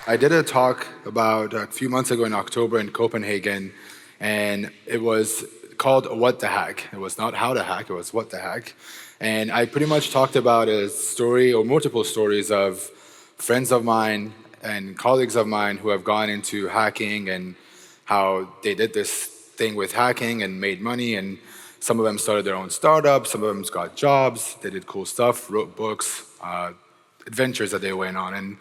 I did a talk about a few months ago in October in Copenhagen, and it was called What the Hack. It was not how to hack, it was what the hack. And I pretty much talked about a story or multiple stories of friends of mine and colleagues of mine who have gone into hacking and how they did this thing with hacking and made money. And some of them started their own startups, some of them got jobs, they did cool stuff, wrote books, adventures that they went on. And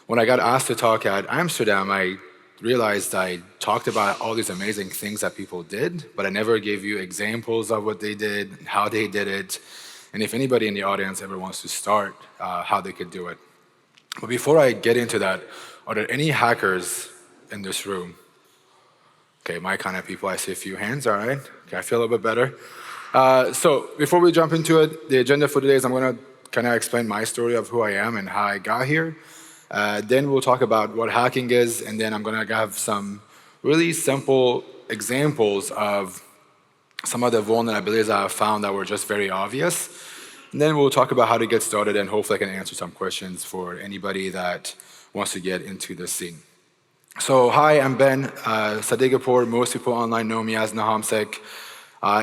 when I got asked to talk at Amsterdam, I realized I talked about all these amazing things that people did, but I never gave you examples of what they did, how they did it, and if anybody in the audience ever wants to start, how they could do it. But before I get into that, are there any hackers in this room? Okay, my kind of people, I see a few hands, all right. Okay, I feel a little bit better. So before we jump into it, the agenda for today is I'm gonna kind of explain my story of who I am and how I got here. Then we'll talk about what hacking is, and then I'm gonna have some really simple examples of some of the vulnerabilities that I've found that were just very obvious. And then we'll talk about how to get started, and hopefully I can answer some questions for anybody that wants to get into the scene. So hi, I'm Ben Sadeghipour. Most people online know me as Nahamsek.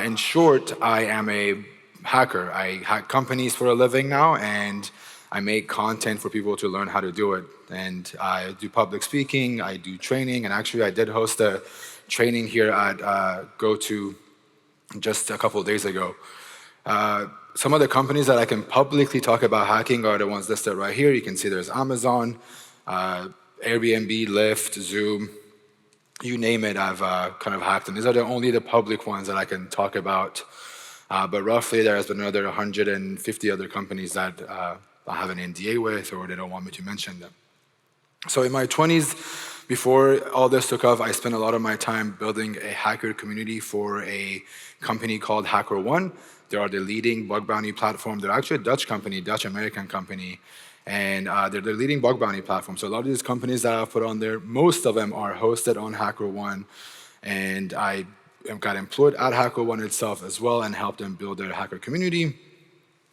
In short, I am a hacker. I hack companies for a living now, and I make content for people to learn how to do it. And I do public speaking, I do training, and actually I did host a training here at GOTO just a couple of days ago. Some of the companies that I can publicly talk about hacking are the ones listed right here. You can see there's Amazon, Airbnb, Lyft, Zoom, you name it, I've kind of hacked them. These are only the public ones that I can talk about. But roughly there has been another 150 other companies that I have an NDA with, or they don't want me to mention them. So in my 20s, before all this took off, I spent a lot of my time building a hacker community for a company called HackerOne. They are the leading bug bounty platform. They're actually a Dutch company, Dutch-American company, and they're the leading bug bounty platform. So a lot of these companies that I've put on there, most of them are hosted on HackerOne, and I got employed at HackerOne itself as well and helped them build their hacker community.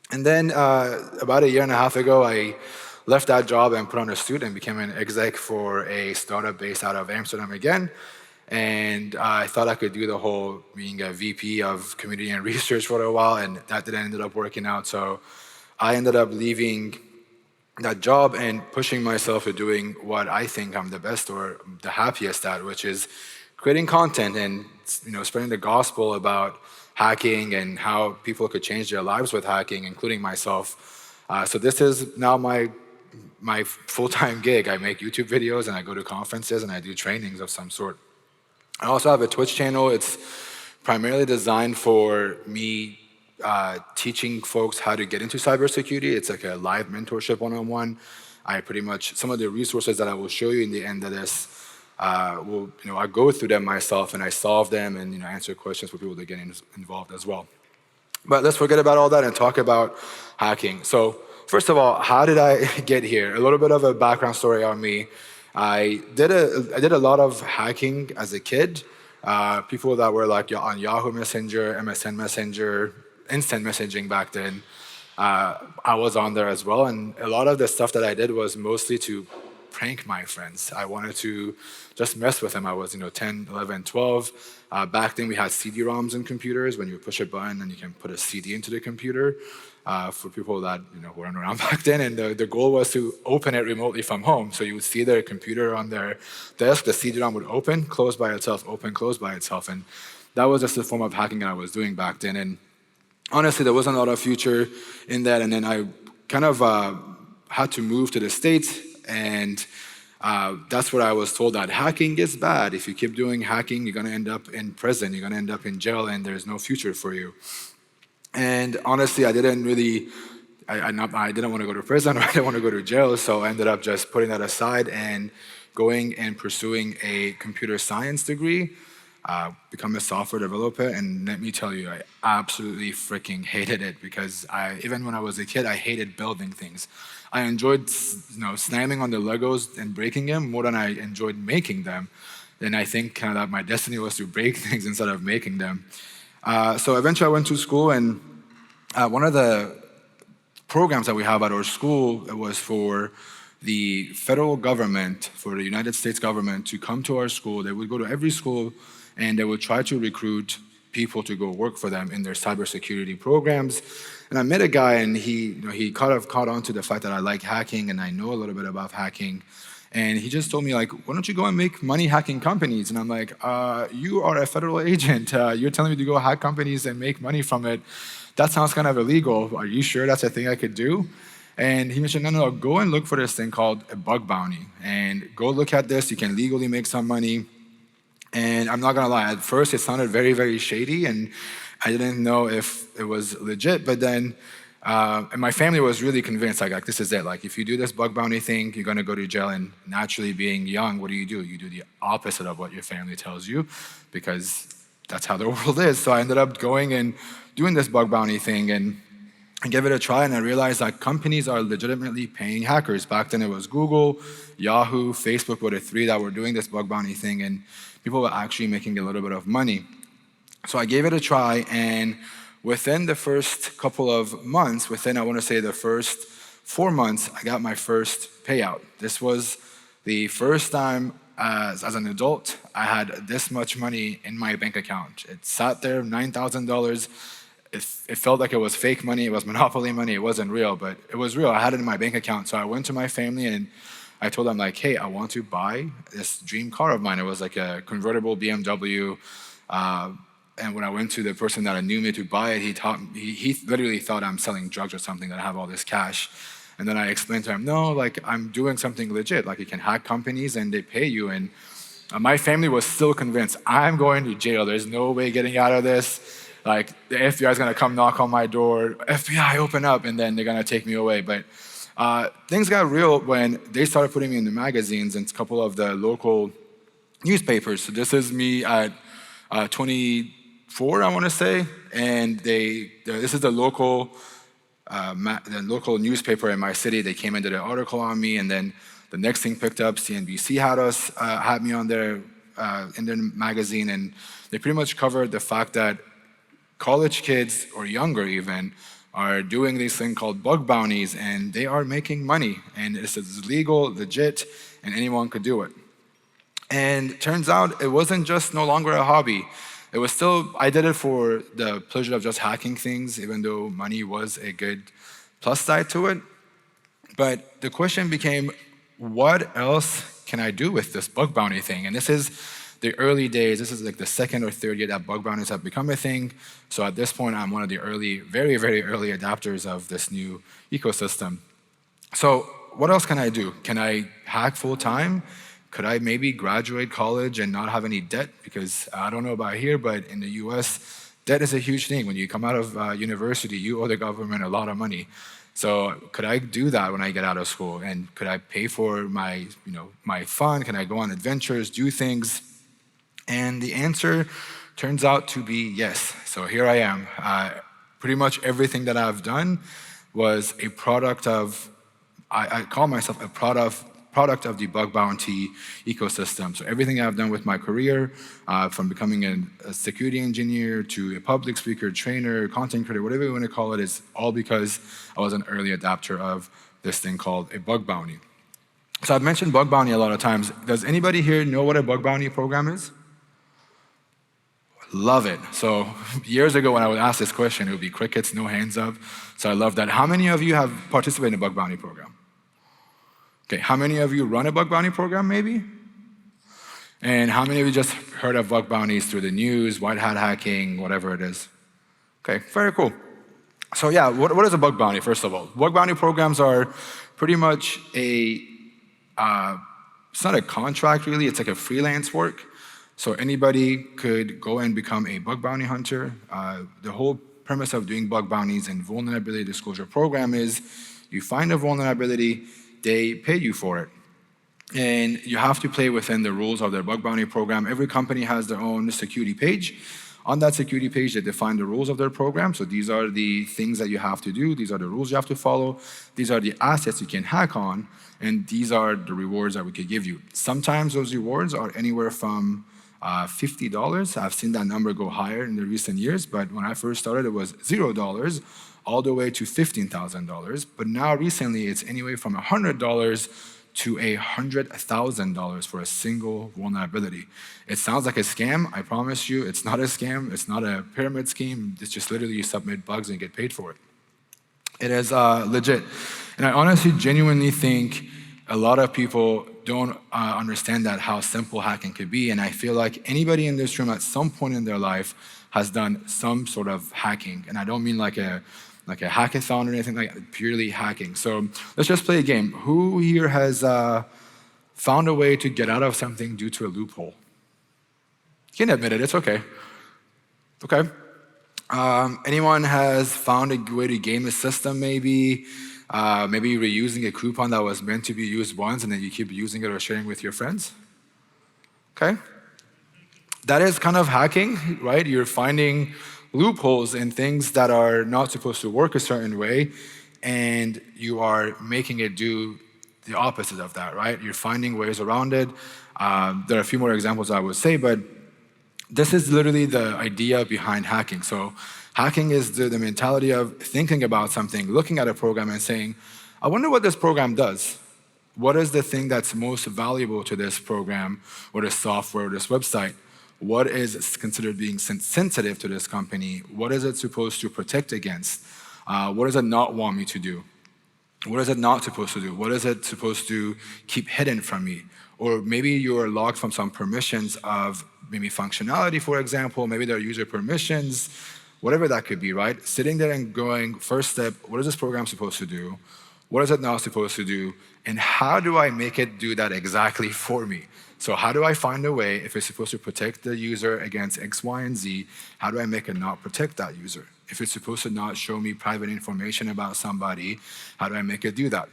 And then about a year and a half ago, I left that job and put on a suit and became an exec for a startup based out of Amsterdam again. And I thought I could do the whole being a VP of community and research for a while, and that didn't end up working out. So I ended up leaving that job and pushing myself to doing what I think I'm the best or the happiest at, which is creating content and spreading the gospel about hacking and how people could change their lives with hacking, including myself. So this is now my full-time gig. I make YouTube videos and I go to conferences and I do trainings of some sort. I also have a Twitch channel. It's primarily designed for me teaching folks how to get into cybersecurity. It's like a live mentorship one-on-one. I pretty much, some of the resources that I will show you in the end of this, I go through them myself and I solve them and answer questions for people that get involved as well. But let's forget about all that and talk about hacking. So first of all, how did I get here? A little bit of a background story on me. I did a lot of hacking as a kid. People that were like on Yahoo Messenger, MSN Messenger, instant messaging back then. I was on there as well, and a lot of the stuff that I did was mostly to prank my friends. I wanted to just mess with them. I was 10, 11, 12. Back then we had CD-ROMs in computers. When you push a button and you can put a CD into the computer. For people that weren't around back then, and the goal was to open it remotely from home. So you would see their computer on their desk, the CD-ROM would open, close by itself, open, close by itself, and that was just the form of hacking that I was doing back then. And honestly, there wasn't a lot of future in that, and then I kind of had to move to the States, and that's where I was told that hacking is bad. If you keep doing hacking, you're gonna end up in prison, you're gonna end up in jail, and there's no future for you. And honestly, I didn't want to go to prison or I didn't want to go to jail, so I ended up just putting that aside and going and pursuing a computer science degree, become a software developer, and let me tell you, I absolutely freaking hated it because even when I was a kid, I hated building things. I enjoyed slamming on the Legos and breaking them more than I enjoyed making them. And I think kind of that my destiny was to break things instead of making them. So eventually I went to school, and one of the programs that we have at our school was for the federal government, for the United States government to come to our school. They would go to every school and they would try to recruit people to go work for them in their cybersecurity programs. And I met a guy, and he kind of caught on to the fact that I like hacking and I know a little bit about hacking. And he just told me, like, why don't you go and make money hacking companies? And I'm like, you are a federal agent. You're telling me to go hack companies and make money from it. That sounds kind of illegal. Are you sure that's a thing I could do? And he mentioned, no, go and look for this thing called a bug bounty. And go look at this. You can legally make some money. And I'm not gonna lie, at first it sounded very, very shady, and I didn't know if it was legit, but then, and my family was really convinced, like, this is it. Like, if you do this bug bounty thing, you're gonna go to jail, and naturally being young, what do? You do the opposite of what your family tells you, because that's how the world is. So I ended up going and doing this bug bounty thing, and I gave it a try, and I realized that companies are legitimately paying hackers. Back then it was Google, Yahoo, Facebook were the three that were doing this bug bounty thing, and people were actually making a little bit of money. So I gave it a try, and within the first couple of months, within, I want to say, the first 4 months, I got my first payout. This was the first time as an adult I had this much money in my bank account. It sat there, $9,000. It felt like it was fake money, it was monopoly money, it wasn't real, but it was real. I had it in my bank account. So I went to my family and I told them, like, hey, I want to buy this dream car of mine. It was like a convertible BMW. And when I went to the person that knew me to buy it, he literally thought I'm selling drugs or something, that I have all this cash. And then I explained to him, no, like, I'm doing something legit. Like, you can hack companies and they pay you. And my family was still convinced, I'm going to jail. There's no way getting out of this. Like, the FBI is gonna come knock on my door, FBI, open up, and then they're gonna take me away. But things got real when they started putting me in the magazines and a couple of the local newspapers. So this is me at 24, I wanna say, and this is the local newspaper in my city. They came and did an article on me, and then the next thing picked up, CNBC had me on their in their magazine, and they pretty much covered the fact that college kids, or younger even, are doing this thing called bug bounties, and they are making money. And this is legal, legit, and anyone could do it. And turns out it wasn't just no longer a hobby. It was still, I did it for the pleasure of just hacking things, even though money was a good plus side to it. But the question became, what else can I do with this bug bounty thing? And this is the early days. This is like the second or third year that bug bounties have become a thing. So at this point, I'm one of the early, very, very early adapters of this new ecosystem. So what else can I do? Can I hack full time? Could I maybe graduate college and not have any debt? Because I don't know about here, but in the US, debt is a huge thing. When you come out of university, you owe the government a lot of money. So could I do that when I get out of school? And could I pay for my fun? Can I go on adventures, do things? And the answer turns out to be yes. So here I am. Pretty much everything that I've done was a product of, I call myself a product of the bug bounty ecosystem. So everything I've done with my career, from becoming a security engineer to a public speaker, trainer, content creator, whatever you want to call it, is all because I was an early adapter of this thing called a bug bounty. So I've mentioned bug bounty a lot of times. Does anybody here know what a bug bounty program is? Love it. So years ago when I would ask this question, it would be crickets, no hands up. So I love that. How many of you have participated in a bug bounty program? Okay, how many of you run a bug bounty program maybe? And how many of you just heard of bug bounties through the news, white hat hacking, whatever it is? Okay, very cool. So yeah, what is a bug bounty, first of all? Bug bounty programs are pretty much it's not a contract really, it's like a freelance work. So anybody could go and become a bug bounty hunter. The whole premise of doing bug bounties and vulnerability disclosure program is you find a vulnerability, they pay you for it. And you have to play within the rules of their bug bounty program. Every company has their own security page. On that security page, they define the rules of their program. So these are the things that you have to do. These are the rules you have to follow. These are the assets you can hack on. And these are the rewards that we could give you. Sometimes those rewards are anywhere from $50. I've seen that number go higher in the recent years, but when I first started, it was $0 all the way to $15,000. But now recently, it's anywhere from $100 to $100,000 for a single vulnerability. It sounds like a scam. I promise you, it's not a scam. It's not a pyramid scheme. It's just literally you submit bugs and you get paid for it. It is legit. And I honestly, genuinely think a lot of people don't understand that how simple hacking could be. And I feel like anybody in this room at some point in their life has done some sort of hacking. And I don't mean like a hackathon or anything like that, purely hacking. So let's just play a game. Who here has found a way to get out of something due to a loophole? You can admit it, it's okay. Okay. Anyone has found a way to game a system maybe? Maybe you were using a coupon that was meant to be used once and then you keep using it or sharing with your friends? Okay. That is kind of hacking, right? You're finding loopholes in things that are not supposed to work a certain way, and you are making it do the opposite of that, right? You're finding ways around it. There are a few more examples I would say, but this is literally the idea behind hacking. So hacking is the mentality of thinking about something, looking at a program and saying, I wonder what this program does. What is the thing that's most valuable to this program or this software or this website? What is considered being sensitive to this company? What is it supposed to protect against? What does it not want me to do? What is it not supposed to do? What is it supposed to keep hidden from me? Or maybe you're logged from some permissions of maybe functionality, for example, maybe there are user permissions, whatever that could be, right? Sitting there and going, first step, what is this program supposed to do? What is it not supposed to do? And how do I make it do that exactly for me? So how do I find a way, if it's supposed to protect the user against X, Y, and Z, how do I make it not protect that user? If it's supposed to not show me private information about somebody, how do I make it do that?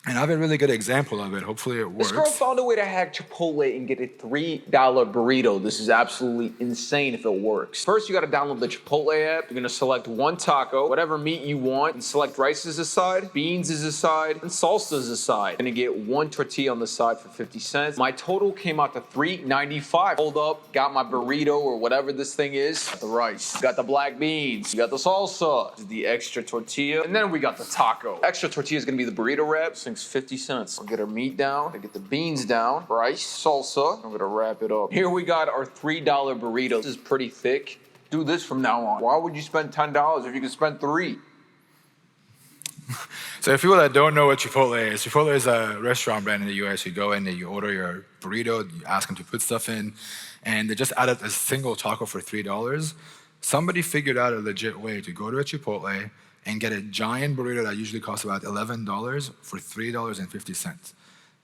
And I have a really good example of it. Hopefully it works. This girl found a way to hack Chipotle and get a $3 burrito. This is absolutely insane if it works. First, you gotta download the Chipotle app. You're gonna select one taco, whatever meat you want, and select rice as a side, beans as a side, and salsa as a side. You're gonna get one tortilla on the side for 50 cents. My total came out to $3.95. Hold up, got my burrito or whatever this thing is. Got the rice, got the black beans, you got the salsa, the extra tortilla, and then we got the taco. Extra tortilla is gonna be the burrito wrap. 50 cents. I'll get our meat down, I'll get the beans down, rice, salsa. I'm gonna wrap it up. Here we got our $3 burrito. This is pretty thick. Do this from now on. Why would you spend $10 if you can spend $3? So if people that don't know what Chipotle is a restaurant brand in the US. You go in and you order your burrito, you ask them to put stuff in, and they just added a single taco for $3. Somebody figured out a legit way to go to a Chipotle and get a giant burrito that usually costs about $11 for $3.50.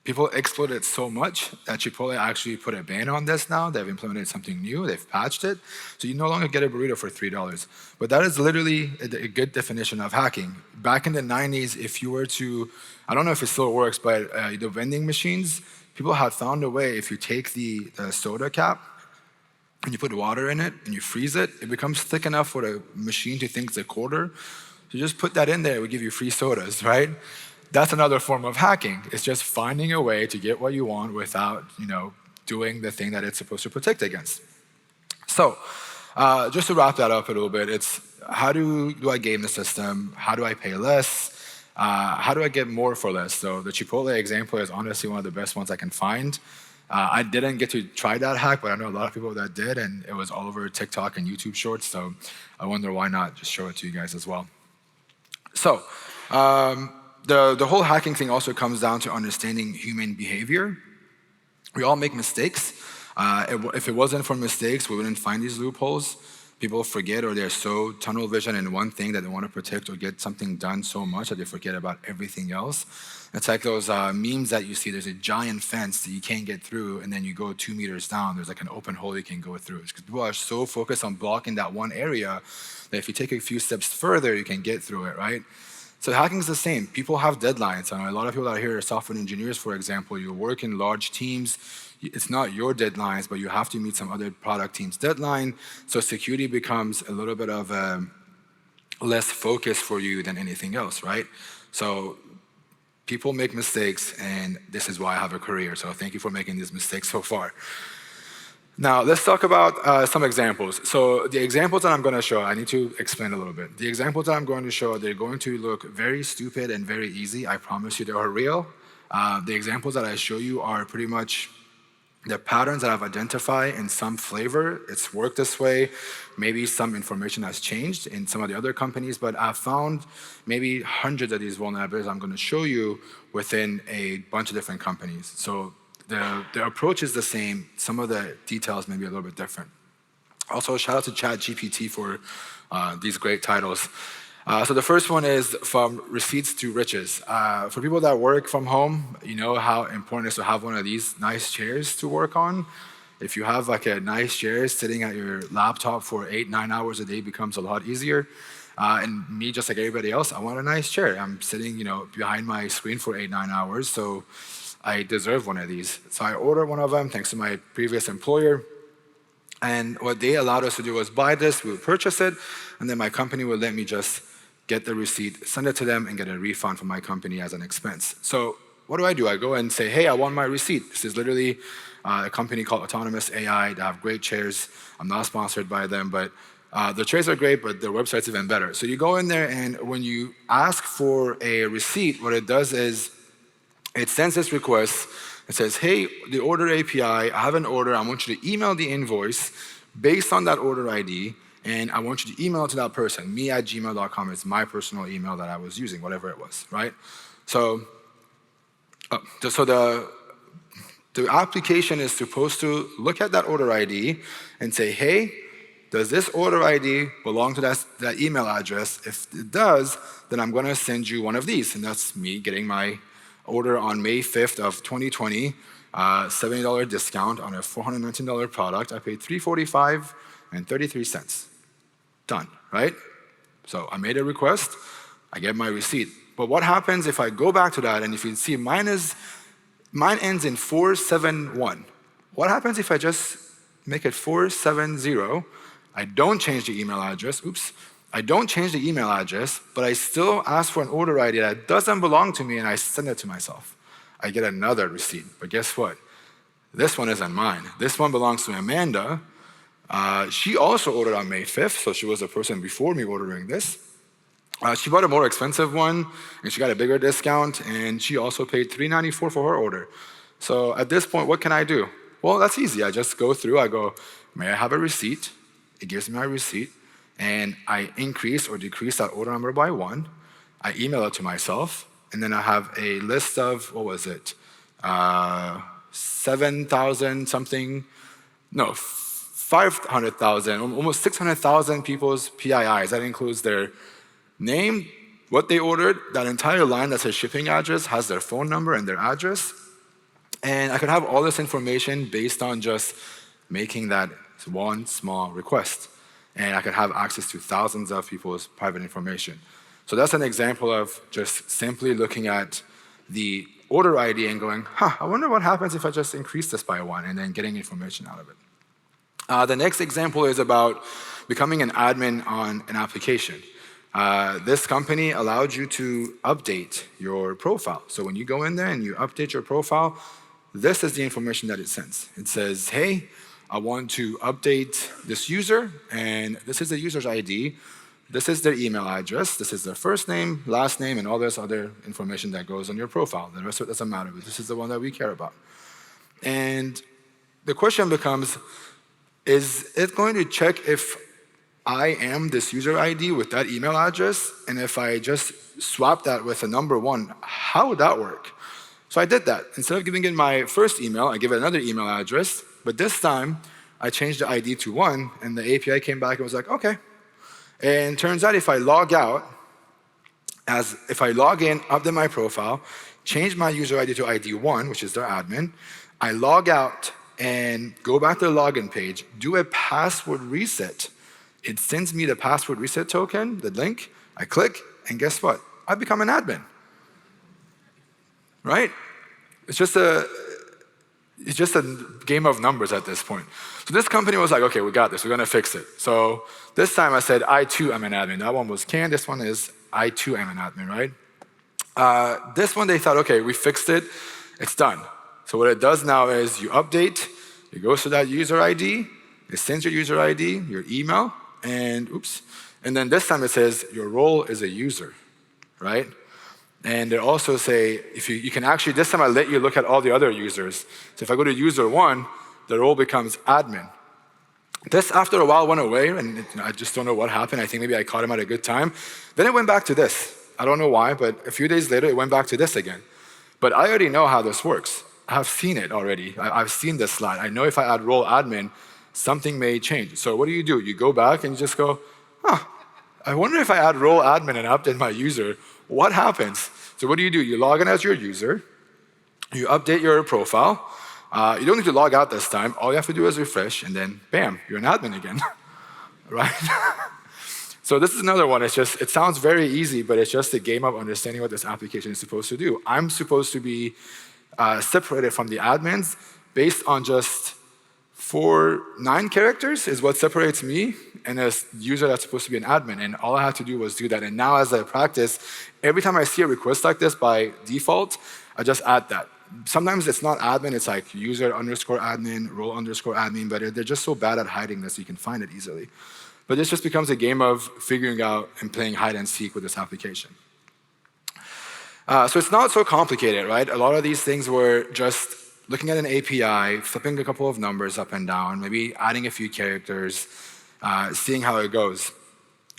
People exploited it so much that Chipotle actually put a ban on this now. They've implemented something new, they've patched it, so you no longer get a burrito for $3. But that is literally a good definition of hacking. Back in the 90s, if you were to, I don't know if it still works, but the vending machines, people had found a way, if you take the soda cap, and you put water in it, and you freeze it, it becomes thick enough for the machine to think it's a quarter. So just put that in there, it would give you free sodas, right? That's another form of hacking. It's just finding a way to get what you want without, doing the thing that it's supposed to protect against. So, just to wrap that up a little bit, it's how do I game the system? How do I pay less? How do I get more for less? So the Chipotle example is honestly one of the best ones I can find. I didn't get to try that hack, but I know a lot of people that did, and it was all over TikTok and YouTube Shorts, so I wonder why not just show it to you guys as well. So, the whole hacking thing also comes down to understanding human behavior. We all make mistakes. If it wasn't for mistakes, we wouldn't find these loopholes. People forget, or they're so tunnel vision in one thing that they want to protect or get something done so much that they forget about everything else. It's like those memes that you see. There's a giant fence that you can't get through, and then you go 2 meters down, there's like an open hole you can go through. It's because people are so focused on blocking that one area that if you take a few steps further, you can get through it, right? So hacking is the same. People have deadlines. A lot of people out here are software engineers, for example. You work in large teams. It's not your deadlines, but you have to meet some other product team's deadline. So security becomes a little bit of a less focus for you than anything else, right? So people make mistakes, and this is why I have a career. So thank you for making these mistakes so far. Now, let's talk about some examples. So the examples that I'm going to show, I need to explain a little bit. The examples that I'm going to show, they're going to look very stupid and very easy. I promise you they are real. The examples that I show you are pretty much the patterns that I've identified in some flavor. It's worked this way. Maybe some information has changed in some of the other companies, but I've found maybe hundreds of these vulnerabilities I'm going to show you within a bunch of different companies. So the approach is the same. Some of the details may be a little bit different. Also, shout out to ChatGPT for these great titles. So the first one is from receipts to riches. For people that work from home, you know how important it is to have one of these nice chairs to work on. If you have like a nice chair sitting at your laptop for 8-9 hours a day becomes a lot easier. And me, just like everybody else, I want a nice chair. I'm sitting, behind my screen for 8-9 hours, so I deserve one of these. So I ordered one of them thanks to my previous employer. And what they allowed us to do was buy this, we would purchase it, and then my company would let me just get the receipt, send it to them, and get a refund from my company as an expense. So what do? I go and say, hey, I want my receipt. This is literally a company called Autonomous AI. They have great chairs. I'm not sponsored by them, but the chairs are great, but their website's even better. So you go in there, and when you ask for a receipt, what it does is it sends this request. It says, hey, the order API, I have an order. I want you to email the invoice based on that order ID, and I want you to email it to that person. me@gmail.com is my personal email that I was using, whatever it was, right? So the application is supposed to look at that order ID and say, hey, does this order ID belong to that email address? If it does, then I'm going to send you one of these. And that's me getting my order on May 5th of 2020, $70 discount on a $419 product. I paid $345 and 33 cents. Done, right? So I made a request, I get my receipt. But what happens if I go back to that, and if you see mine ends in 471. What happens if I just make it 470? I don't change the email address. Oops. I don't change the email address, but I still ask for an order ID that doesn't belong to me, and I send it to myself. I get another receipt. But guess what? This one isn't mine. This one belongs to Amanda. She also ordered on May 5th, so she was the person before me ordering this. She bought a more expensive one, and she got a bigger discount, and she also paid $394 for her order. So at this point, what can I do? Well, that's easy. I just go through. I go, may I have a receipt? It gives me my receipt. And I increase or decrease that order number by 1. I email it to myself, and then I have a list of, 7,000 something, no, 500,000, almost 600,000 people's PIIs. That includes their name, what they ordered, that entire line that says shipping address has their phone number and their address. And I could have all this information based on just making that one small request. And I could have access to thousands of people's private information. So that's an example of just simply looking at the order ID and going, I wonder what happens if I just increase this by 1, and then getting information out of it. The next example is about becoming an admin on an application. This company allowed you to update your profile. So when you go in there and you update your profile, this is the information that it sends. It says, hey, I want to update this user, and this is the user's ID. This is their email address. This is their first name, last name, and all this other information that goes on your profile. The rest of it doesn't matter, but this is the one that we care about. And the question becomes, is it going to check if I am this user ID with that email address? And if I just swap that with a number 1, how would that work? So I did that. Instead of giving it my first email, I give it another email address. But this time, I changed the ID to 1, and the API came back and was like, okay. And turns out if I log out, if I log in, update my profile, change my user ID to ID 1, which is their admin, I log out and go back to the login page, do a password reset. It sends me the password reset token, the link, I click, and guess what? I become an admin, right? It's just a game of numbers at this point. So this company was like, okay, we got this, we're gonna fix it. So this time I said, I too am an admin. That one was canned, this one is, I too am an admin, right? This one they thought, okay, we fixed it, it's done. So what it does now is you update, it goes to that user ID, it sends your user ID, your email, and then this time it says your role is a user, right? And they also say, if you can actually, this time I let you look at all the other users. So if I go to user 1, the role becomes admin. This, after a while, went away, and I just don't know what happened. I think maybe I caught him at a good time. Then it went back to this. I don't know why, but a few days later, it went back to this again. But I already know how this works. I have seen it already. I've seen this slide. I know if I add role admin, something may change. So what do? You go back and you just go, I wonder if I add role admin and update my user, what happens? So what do? You log in as your user, you update your profile. You don't need to log out this time. All you have to do is refresh, and then bam, you're an admin again, right? So this is another one. It sounds very easy, but it's just a game of understanding what this application is supposed to do. I'm supposed to be separated from the admins based on just 9 characters is what separates me and a user that's supposed to be an admin. And all I had to do was do that. And now as I practice, every time I see a request like this by default, I just add that. Sometimes it's not admin, it's like user underscore admin, role underscore admin, but they're just so bad at hiding this you can find it easily. But this just becomes a game of figuring out and playing hide and seek with this application. So it's not so complicated, right? A lot of these things were just looking at an API, flipping a couple of numbers up and down, maybe adding a few characters, seeing how it goes.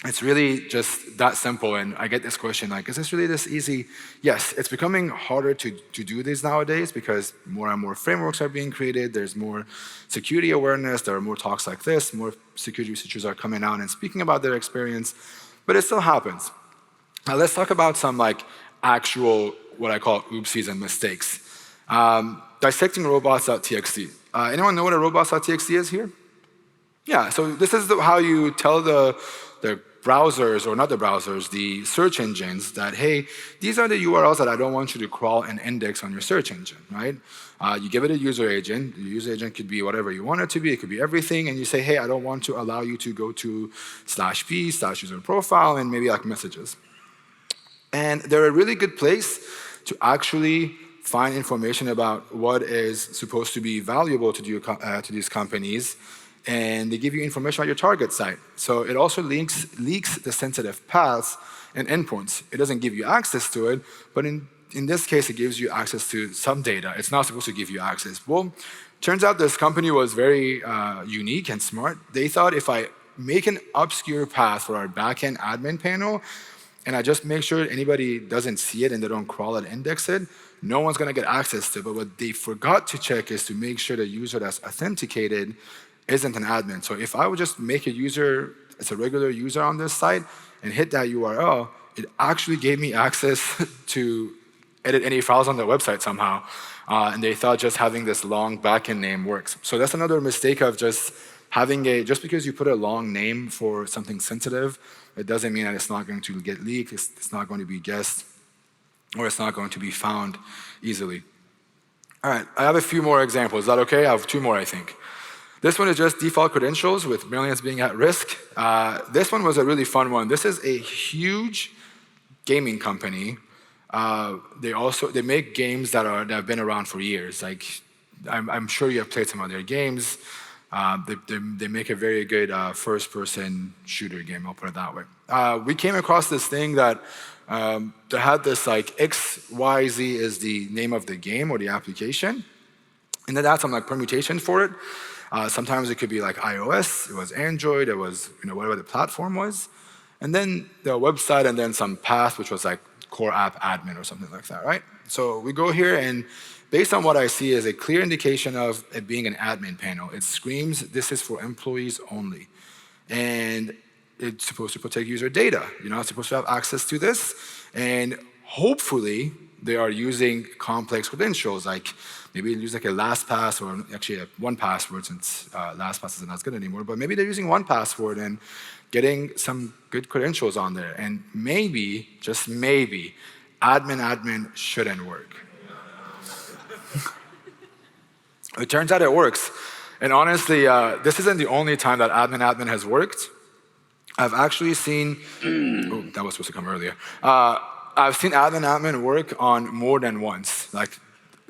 It's really just that simple, and I get this question like, is this really this easy? Yes, it's becoming harder to do this nowadays because more and more frameworks are being created, there's more security awareness, there are more talks like this, more security researchers are coming out and speaking about their experience, but it still happens. Now let's talk about some actual, what I call oopsies and mistakes. Dissecting Robots.txt. Anyone know what a robots.txt is here? Yeah, so this is how you tell the browsers, or not the browsers, the search engines that, hey, these are the URLs that I don't want you to crawl and index on your search engine, right? You give it a user agent. The user agent could be whatever you want it to be. It could be everything. And you say, hey, I don't want to allow you to go to /p/user profile and maybe messages. And they're a really good place to actually find information about what is supposed to be valuable to these companies, and they give you information on your target site. So it also leaks the sensitive paths and endpoints. It doesn't give you access to it, but in this case, it gives you access to some data. It's not supposed to give you access. Well, turns out this company was very unique and smart. They thought if I make an obscure path for our backend admin panel, and I just make sure anybody doesn't see it and they don't crawl and index it, no one's gonna get access to it. But what they forgot to check is to make sure the user that's authenticated isn't an admin. So if I would just make a user, it's a regular user on this site, and hit that URL, it actually gave me access to edit any files on their website somehow. And they thought just having this long backend name works. So that's another mistake of just having just because you put a long name for something sensitive, it doesn't mean that it's not going to get leaked, it's not going to be guessed, or it's not going to be found easily. All right, I have a few more examples. Is that okay? I have 2 more, I think. This one is just default credentials with millions being at risk. This one was a really fun one. This is a huge gaming company. They make games that have been around for years. Like I'm sure you have played some of their games. They make a very good first-person shooter game. I'll put it that way. We came across this thing that they had this XYZ is the name of the game or the application, and then that's some permutation for it. Sometimes it could be iOS, it was Android, it was whatever the platform was. And then the website and then some path, which was core app admin or something like that, right? So we go here and based on what I see is a clear indication of it being an admin panel. It screams, this is for employees only. And it's supposed to protect user data. You're not supposed to have access to this. And hopefully they are using complex credentials, maybe use a LastPass or actually a 1Password since LastPass isn't as good anymore, but maybe they're using 1Password and getting some good credentials on there. And maybe, just maybe, admin shouldn't work. It turns out it works. And honestly, this isn't the only time that admin has worked. I've actually seen, oh, that was supposed to come earlier. I've seen admin work on more than once.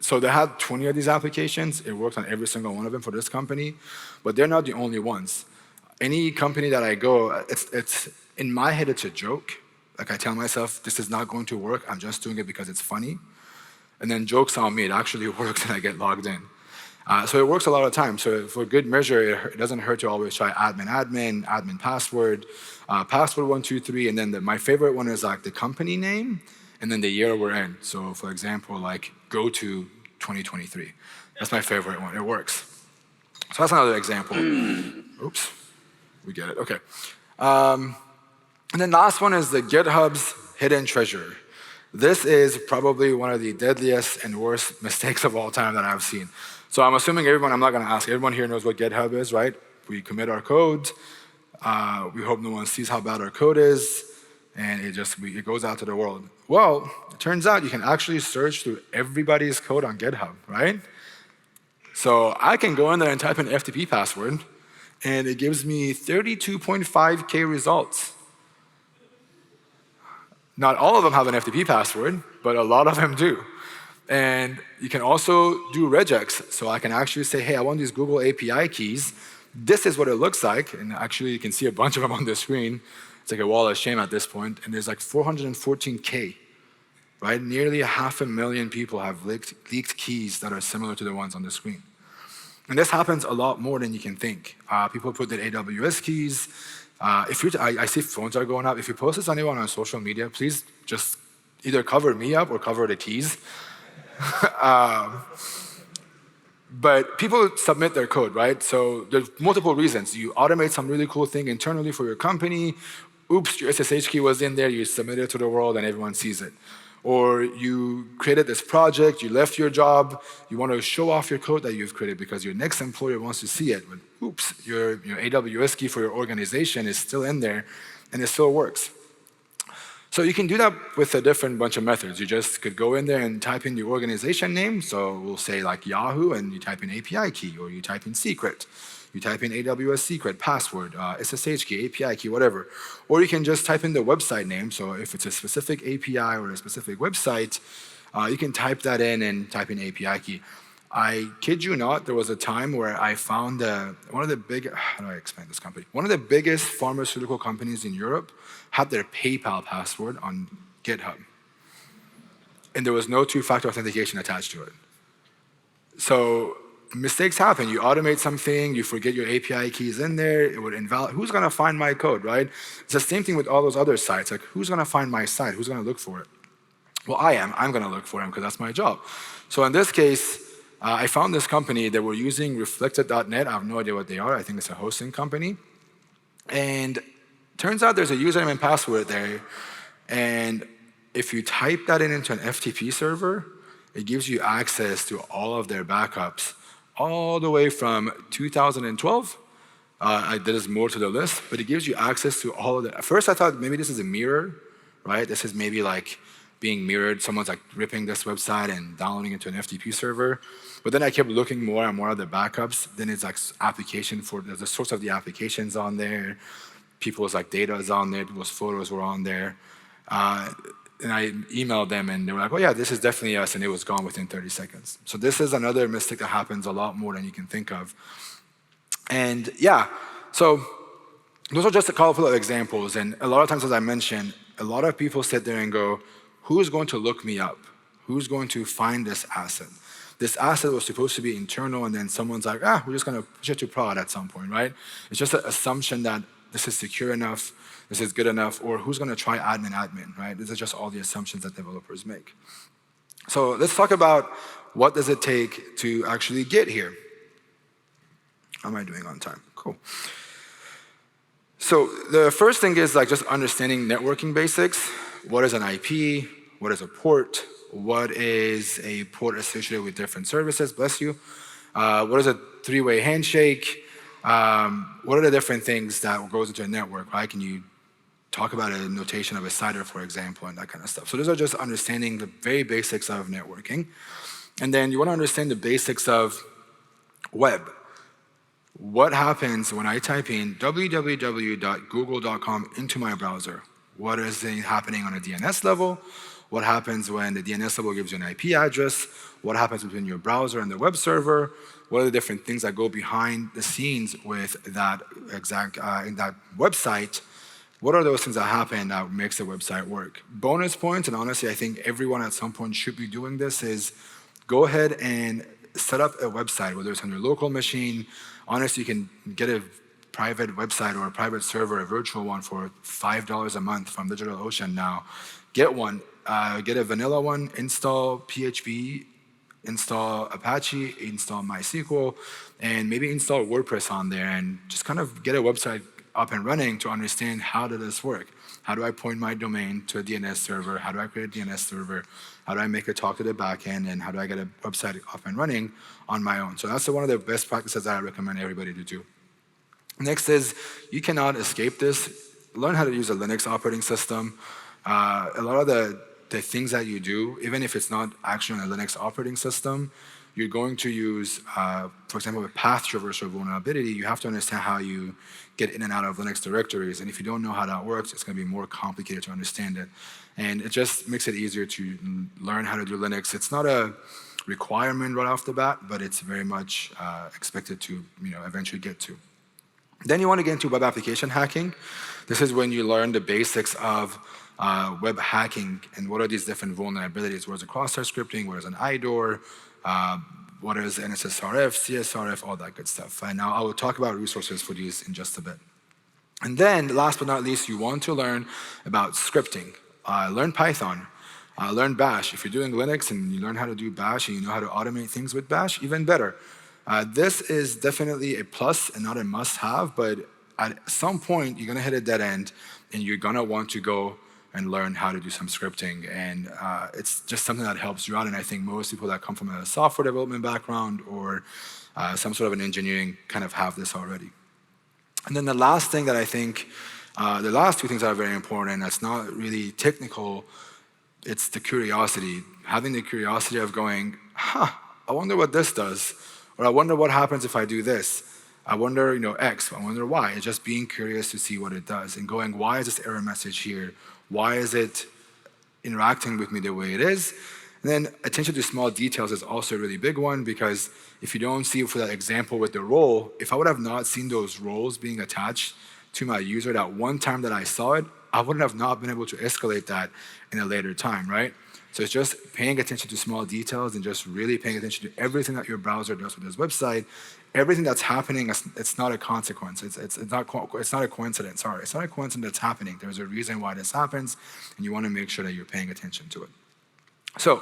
So they had 20 of these applications. It worked on every single one of them for this company, but they're not the only ones. Any company that I go, it's in my head, it's a joke. Like I tell myself, this is not going to work. I'm just doing it because it's funny. And then joke's on me, it actually works and I get logged in. So it works a lot of times. So for good measure, it doesn't hurt to always try admin password, password 123, and then my favorite one is like the company name, and then the year we're in. So for example, like GOTO 2023. That's my favorite one. It works. So that's another example. Oops, we get it. Okay. And then last one is the GitHub's hidden treasure. This is probably one of the deadliest and worst mistakes of all time that I've seen. So I'm assuming everyone, I'm not going to ask, everyone here knows what GitHub is, right? We commit our code. We hope no one sees how bad our code is. And it goes out to the world. Well, it turns out you can actually search through everybody's code on GitHub, right? So I can go in there and type in FTP password, and it gives me 32.5K results. Not all of them have an FTP password, but a lot of them do. And you can also do regex. So I can actually say, hey, I want these Google API keys. This is what it looks like. And actually, you can see a bunch of them on the screen. It's like a wall of shame at this point. And there's like 414K, right? Nearly 500,000 people have leaked keys that are similar to the ones on the screen. And this happens a lot more than you can think. People put their AWS keys. I see phones are going up. If you post this anyone on social media, please just either cover me up or cover the keys. But people submit their code, right? So there's multiple reasons. You automate some really cool thing internally for your company. Oops, your SSH key was in there. You submit it to the world and everyone sees it. Or you created this project, you left your job, you want to show off your code that you've created because your next employer wants to see it. But oops, your AWS key for your organization is still in there and it still works. So you can do that with a different bunch of methods. You just could go in there and type in your organization name. So we'll say like Yahoo, and you type in API key, or you type in secret. You type in AWS secret, password, SSH key, API key, whatever. Or you can just type in the website name. So if it's a specific API or a specific website, you can type that in and type in API key. I kid you not, there was a time where I found one of the how do I explain this company? One of the biggest pharmaceutical companies in Europe had their PayPal password on GitHub. And there was no two-factor authentication attached to it. So mistakes happen. You automate something, you forget your API keys in there, it would invalidate. Who's going to find my code, right? It's the same thing with all those other sites. Like, who's going to find my site? Who's going to look for it? Well, I am. I'm going to look for it because that's my job. So in this case, I found this company. They were using Reflected.net. I have no idea what they are. I think it's a hosting company. And turns out there's a username and password there. And if you type that into an FTP server, it gives you access to all of their backups all the way from 2012. There's more to the list, but it gives you access to all of the. At first, I thought maybe this is a mirror, right? This is maybe like being mirrored. Someone's like ripping this website and downloading it to an FTP server. But then I kept looking more and more at the backups. Then it's like the source of the applications on there. People's like data is on there. People's photos were on there. And I emailed them, and they were like, oh yeah, this is definitely us, and it was gone within 30 seconds. So this is another mistake that happens a lot more than you can think of. And yeah, so those are just a couple of examples, and a lot of times, as I mentioned, a lot of people sit there and go, who's going to look me up? Who's going to find this asset? This asset was supposed to be internal, and then someone's like, we're just going to push it to prod at some point, right? It's just an assumption that this is secure enough, this is good enough, or who's going to try admin, right? These are just all the assumptions that developers make. So let's talk about what does it take to actually get here. How am I doing on time? Cool. So the first thing is like just understanding networking basics. What is an IP? What is a port? What is a port associated with different services? Bless you. What is a three-way handshake? What are the different things that goes into a network, right? Can you talk about a notation of a CIDR, for example, and that kind of stuff. So those are just understanding the very basics of networking. And then you want to understand the basics of web. What happens when I type in www.google.com into my browser? What is happening on a DNS level? What happens when the DNS level gives you an IP address? What happens between your browser and the web server? What are the different things that go behind the scenes with that in that website? What are those things that happen that makes the website work? Bonus points, and honestly, I think everyone at some point should be doing this, is go ahead and set up a website, whether it's on your local machine. Honestly, you can get a private website or a private server, a virtual one, for $5 a month from DigitalOcean now. Get one, get a vanilla one, install PHP, install Apache, install MySQL, and maybe install WordPress on there, and just kind of get a website up and running to understand how does this work. How do I point my domain to a DNS server? How do I create a DNS server? How do I make it talk to the backend? And how do I get a website up and running on my own? So that's one of the best practices that I recommend everybody to do. Next is, you cannot escape this. Learn how to use a Linux operating system. A lot of the things that you do, even if it's not actually on a Linux operating system, you're going to use, for example, with path traversal vulnerability, you have to understand how you get in and out of Linux directories. And if you don't know how that works, it's going to be more complicated to understand it. And it just makes it easier to learn how to do Linux. It's not a requirement right off the bat, but it's very much expected to eventually get to. Then you want to get into web application hacking. This is when you learn the basics of web hacking and what are these different vulnerabilities. What is a cross-site scripting? What is an IDOR? What is NSSRF, CSRF, all that good stuff. And now I will talk about resources for these in just a bit. And then, last but not least, you want to learn about scripting. Learn Python. Learn Bash. If you're doing Linux and you learn how to do Bash and you know how to automate things with Bash, even better. This is definitely a plus and not a must-have, but at some point, you're going to hit a dead end, and you're going to want to go and learn how to do some scripting. And it's just something that helps you out. And I think most people that come from a software development background or some sort of an engineering kind of have this already. And then the last thing that I think, the last two things that are very important, and that's not really technical, it's the curiosity. Having the curiosity of going, I wonder what this does. Or I wonder what happens if I do this. I wonder, X, I wonder Y. It's just being curious to see what it does and going, why is this error message here? Why is it interacting with me the way it is? And then attention to small details is also a really big one, because if you don't see, for that example with the role, if I would have not seen those roles being attached to my user that one time that I saw it, I wouldn't have not been able to escalate that in a later time, right? So it's just paying attention to small details and just really paying attention to everything that your browser does with this website. Everything that's happening, it's not a consequence. It's not a coincidence. Sorry, it's not a coincidence that's happening. There's a reason why this happens, and you want to make sure that you're paying attention to it. So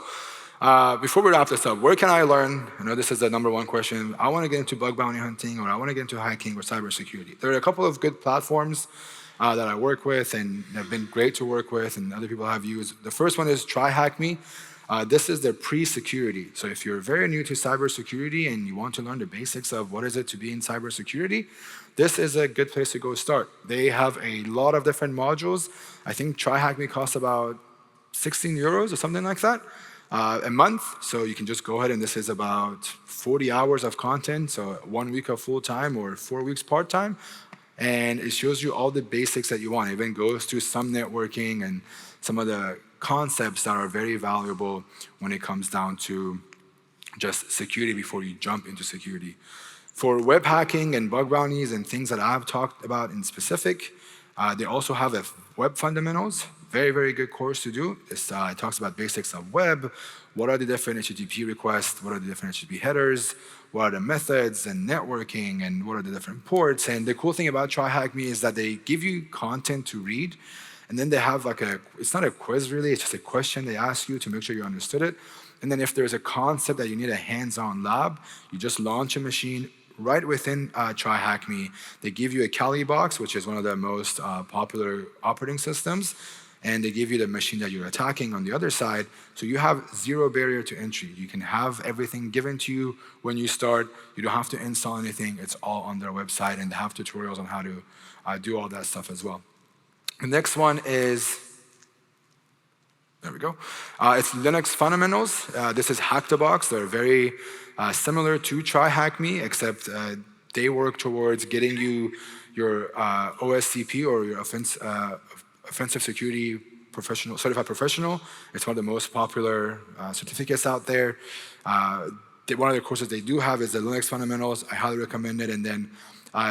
before we wrap this up, where can I learn? I know this is the #1 question. I want to get into bug bounty hunting, or I want to get into hacking or cybersecurity. There are a couple of good platforms that I work with and have been great to work with, and other people have used. The first one is TryHackMe. This is their pre-security. So if you're very new to cybersecurity and you want to learn the basics of what is it to be in cybersecurity, this is a good place to go start. They have a lot of different modules. I think TryHackMe costs about 16 euros or something like that a month. So you can just go ahead, and this is about 40 hours of content. So 1 week of full-time or 4 weeks part-time. And it shows you all the basics that you want. It even goes through some networking and some of the concepts that are very valuable when it comes down to just security before you jump into security. For web hacking and bug bounties and things that I've talked about in specific, they also have a web fundamentals. Very, very good course to do. It talks about basics of web. What are the different HTTP requests? What are the different HTTP headers? What are the methods and networking, and what are the different ports? And the cool thing about TryHackMe is that they give you content to read, and then they have it's not a quiz really, it's just a question they ask you to make sure you understood it. And then if there's a concept that you need a hands-on lab, you just launch a machine right within TryHackMe. They give you a Kali box, which is one of the most popular operating systems, and they give you the machine that you're attacking on the other side, so you have zero barrier to entry. You can have everything given to you when you start. You don't have to install anything. It's all on their website, and they have tutorials on how to do all that stuff as well. The next one is, there we go. It's Linux fundamentals. This is Hack the Box. They're very similar to TryHackMe, except they work towards getting you your OSCP, or your Offensive Security Professional, Certified Professional. It's one of the most popular certificates out there. One of the courses they do have is the Linux Fundamentals. I highly recommend it. And then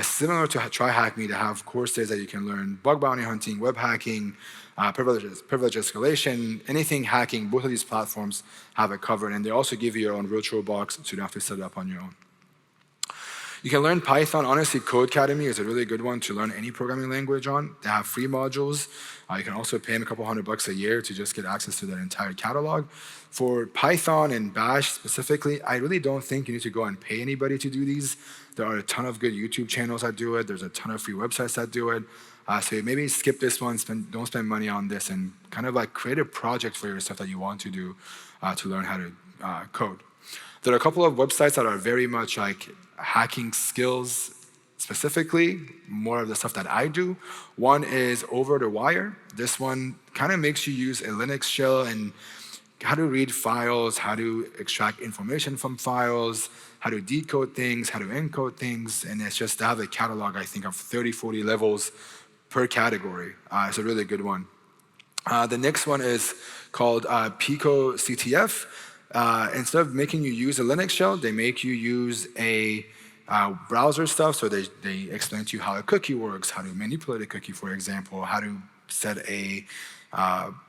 Similar to Try Hack Me, they have courses that you can learn bug bounty hunting, web hacking, privilege escalation, anything hacking. Both of these platforms have it covered, and they also give you your own virtual box, so you don't have to set it up on your own. You can learn Python. Honestly, Codecademy is a really good one to learn any programming language on. They have free modules. You can also pay them a couple $100 a year to just get access to their entire catalog. For Python and Bash specifically, I really don't think you need to go and pay anybody to do these. There are a ton of good YouTube channels that do it. There's a ton of free websites that do it. So maybe skip this one, don't spend money on this, and kind of like create a project for yourself that you want to do to learn how to code. There are a couple of websites that are very much like hacking skills specifically, more of the stuff that I do. One is Over the Wire. This one kind of makes you use a Linux shell and how to read files, how to extract information from files, how to decode things, how to encode things, and it's just to have a catalog, I think, of 30, 40 levels per category. It's a really good one. The next one is called Pico CTF. Instead of making you use a Linux shell, they make you use a browser stuff. So they explain to you how a cookie works, how to manipulate a cookie, for example, how to set a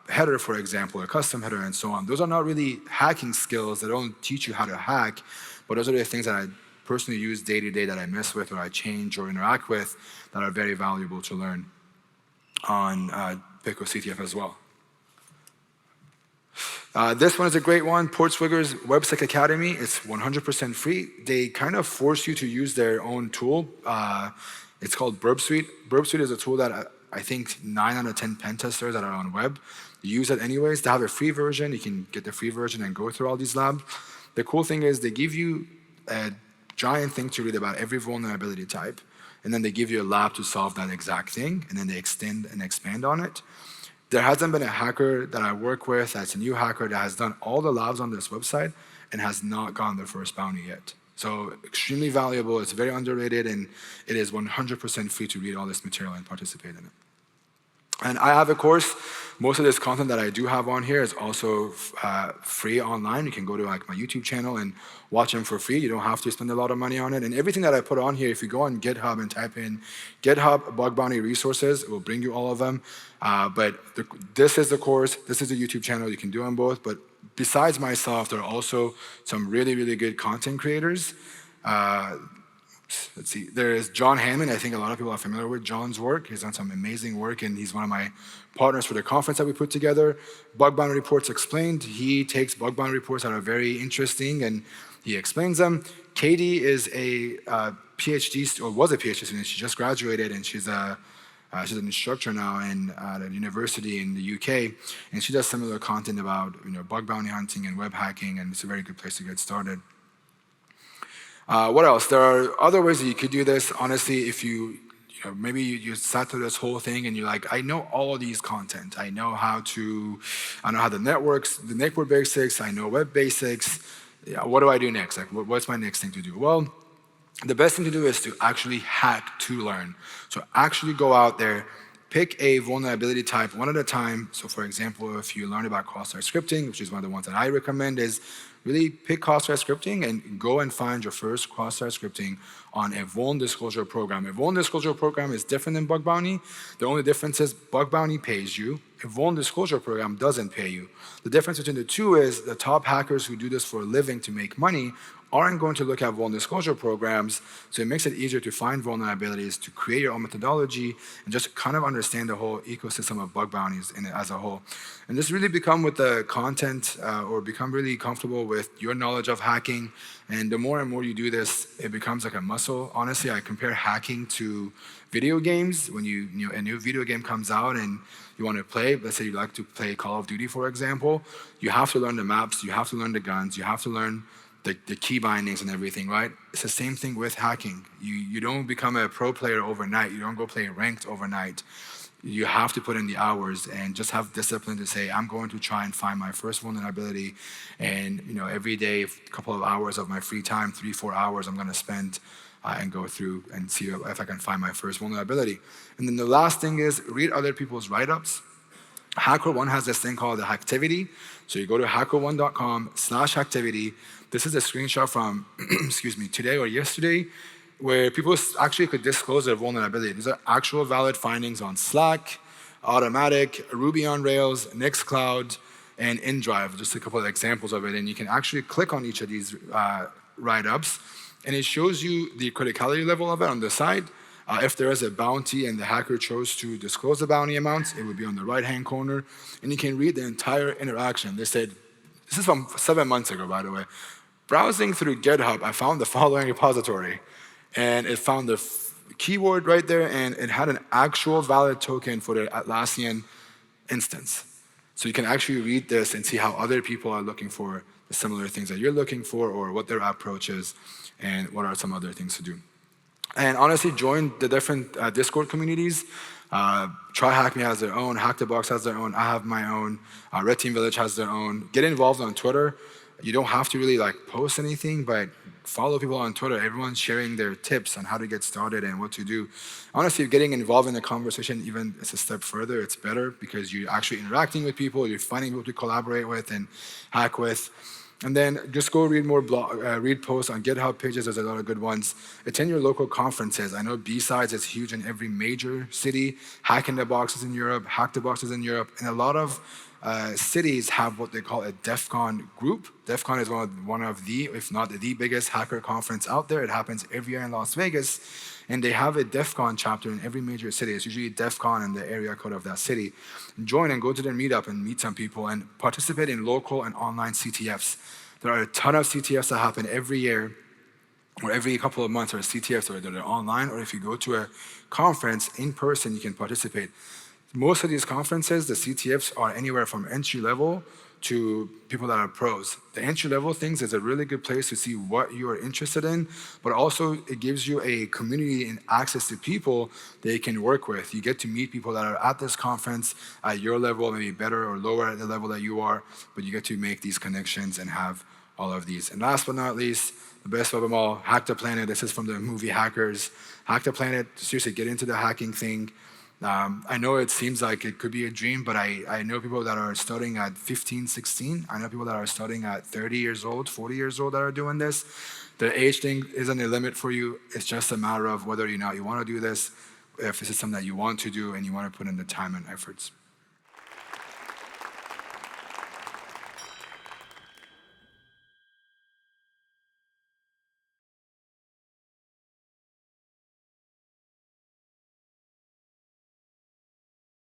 header, for example, a custom header, and so on. Those are not really hacking skills. They don't teach you how to hack, but those are the things that I personally use day to day, that I mess with or I change or interact with, that are very valuable to learn on Pico CTF as well. This one is a great one, Portswigger's Websec Academy. It's 100% free. They kind of force you to use their own tool. It's called Burp Suite. Burp Suite is a tool that I think 9 out of 10 pen testers that are on web use it anyways. They have a free version. You can get the free version and go through all these labs. The cool thing is they give you a giant thing to read about every vulnerability type, and then they give you a lab to solve that exact thing, and then they extend and expand on it. There hasn't been a hacker that I work with that's a new hacker that has done all the labs on this website and has not gotten their first bounty yet. So extremely valuable, it's very underrated, and it is 100% free to read all this material and participate in it. And I have a course. Most of this content that I do have on here is also free online. You can go to like my YouTube channel and watch them for free. You don't have to spend a lot of money on it. And everything that I put on here, if you go on GitHub and type in GitHub bug bounty resources, it will bring you all of them. This is the course. This is the YouTube channel. You can do them both. But besides myself, there are also some really, really good content creators. Let's see, there is John Hammond. I think a lot of people are familiar with John's work. He's done some amazing work, and he's one of my partners for the conference that we put together. Bug Bounty Reports Explained. He takes bug bounty reports that are very interesting, and he explains them. Katie is a PhD, or was a PhD student. She just graduated, and she's an instructor now at a university in the UK, and she does similar content about bug bounty hunting and web hacking, and it's a very good place to get started. What else? There are other ways that you could do this. Honestly, if maybe you sat through this whole thing and you're like, I know all of these content. I know how the network basics. I know web basics. Yeah, what do I do next? Like, what's my next thing to do? Well, the best thing to do is to actually hack to learn. So actually go out there, pick a vulnerability type one at a time. So for example, if you learn about cross-site scripting, which is one of the ones that I recommend, is really pick cross-site scripting and go and find your first cross-site scripting on a vuln disclosure program. A vuln disclosure program is different than bug bounty. The only difference is bug bounty pays you. A vuln disclosure program doesn't pay you. The difference between the two is the top hackers who do this for a living to make money aren't going to look at vuln disclosure programs, so it makes it easier to find vulnerabilities, to create your own methodology, and just kind of understand the whole ecosystem of bug bounties in it as a whole. And just really become with the content, or become really comfortable with your knowledge of hacking. And the more and more you do this, it becomes like a muscle. Honestly, I compare hacking to video games. When a new video game comes out and you want to play, let's say you like to play Call of Duty, for example, you have to learn the maps, you have to learn the guns, you have to learn the key bindings and everything, right? It's the same thing with hacking. You don't become a pro player overnight. You don't go play ranked overnight. You have to put in the hours and just have discipline to say, I'm going to try and find my first vulnerability. And every day, a couple of hours of my free time, 3-4 hours, I'm going to spend and go through and see if I can find my first vulnerability. And then the last thing is read other people's write-ups. HackerOne has this thing called the Hacktivity. So you go to hackerone.com/Hacktivity. This is a screenshot from, today or yesterday. where people actually could disclose their vulnerability. These are actual valid findings on Slack, Automatic, Ruby on Rails, Nextcloud, and InDrive, just a couple of examples of it. And you can actually click on each of these write-ups, and it shows you the criticality level of it on the side. If there is a bounty and the hacker chose to disclose the bounty amounts, it would be on the right-hand corner, and you can read the entire interaction. They said, this is from 7 months ago, by the way. Browsing through GitHub, I found the following repository, and it found the keyword right there, and it had an actual valid token for the Atlassian instance. So you can actually read this and see how other people are looking for the similar things that you're looking for, or what their approach is, and what are some other things to do. And honestly, join the different Discord communities. Try Hack Me has their own, Hack the Box has their own, I have my own, Red Team Village has their own. Get involved on Twitter. You don't have to really post anything, but follow people on Twitter. Everyone's sharing their tips on how to get started and what to do. Honestly, getting involved in the conversation even is a step further. It's better because you're actually interacting with people, you're finding people to collaborate with and hack with. And then just go read more read posts on GitHub pages. There's a lot of good ones. Attend your local conferences. I know B-Sides is huge in every major city. Hack in the Box is in Europe. Hack the Box is in Europe. And a lot of cities have what they call a DEF CON group. DEF CON is one of the, if not the biggest hacker conference out there. It happens every year in Las Vegas. And they have a DEF CON chapter in every major city. It's usually DEF CON in the area code of that city. Join and go to their meetup and meet some people and participate in local and online CTFs. There are a ton of CTFs that happen every year or every couple of months, or CTFs, or they're online, or if you go to a conference in person, you can participate. Most of these conferences, the CTFs, are anywhere from entry level to people that are pros. The entry-level things is a really good place to see what you are interested in, but also it gives you a community and access to people that you can work with. You get to meet people that are at this conference at your level, maybe better or lower at the level that you are, but you get to make these connections and have all of these. And last but not least, the best of them all, Hack the Planet. This is from the movie Hackers. Hack the Planet, seriously, get into the hacking thing. I know it seems like it could be a dream, but I know people that are starting at 15, 16. I know people that are starting at 30 years old, 40 years old that are doing this. The age thing isn't a limit for you. It's just a matter of whether or not you want to do this, if this is something that you want to do and you want to put in the time and efforts.